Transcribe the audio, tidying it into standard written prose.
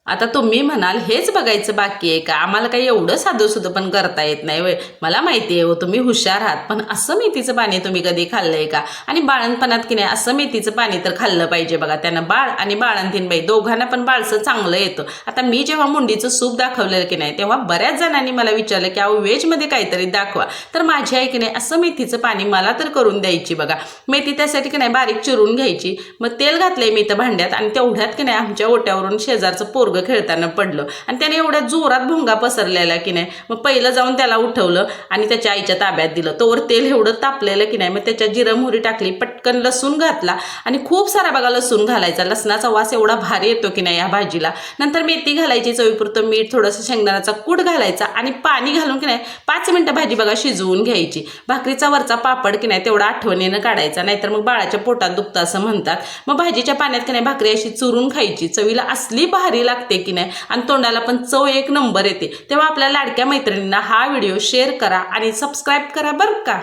आता तुम्ही म्हणाल हेच बघायचं बाकी आहे का, आम्हाला काही एवढं साधं पण करता येत नाही वय. मला माहिती आहे हो तुम्ही हुशार आहात, पण असं मेथीचं पाणी तुम्ही कधी खाल्लंय का? आणि बाळणपणात की नाही असं मेथीचं पाणी तर खाल्लं पाहिजे बघा. त्यानं बाळ आणि बाळंतीण बाई दोघांना पण बाळसं चांगलं येतं. आता मी जेव्हा मुंडीचं सूप दाखवलेलं की नाही तेव्हा बऱ्याच जणांनी मला विचारलं की अहो व्हेजमध्ये काहीतरी दाखवा. तर माझी आई की नाही असं मेथीचं पाणी मला तर करून द्यायची बघा. मेथी त्यासाठी की नाही बारीक चिरून घ्यायची, मग तेल घातलंय मी इथं भांड्यात आणि तेवढ्यात की नाही आमच्या ओट्यावरून शेजारचं पोरग खेळताना पडलं आणि त्याने एवढ्या जोरात भुंगा पसरलेला की नाही. मग पहिलं जाऊन त्याला उठवलं आणि त्याच्या आईच्या ताब्यात दिलं. तोवर तेल एवढं तापलेलं की नाही, मग त्याच्यात जिरं मोहरी टाकली, पटकन लसूण घातला आणि खूप सारा बघा लसूण घालायचा. लसणाचा वास एवढा भारी येतो की नाही या भाजीला. नंतर मेथी घालायची, चवीपुरतं मीठ, थोडंसं शेंगदाण्याचा कूट घालायचा आणि पाणी घालून की नाही 5 मिनिटं भाजी बघा शिजवून घ्यायची. भाकरीचा वरचा पापड की नाही तेवढा आठवणीनं काढायचा, नाहीतर मग बाळाच्या पोटात दुखतं असं म्हणतात. मग भाजीच्या पाण्यात की नाही भाकरी अशी चुरून खायची. चवीला असली भारी लागते की नाही आणि तोंडाला पण चव एक नंबर येते. तेव्हा आपल्या लाडक्या मैत्रिणींना हा व्हिडिओ शेअर करा आणि सबस्क्राईब करा बरं का.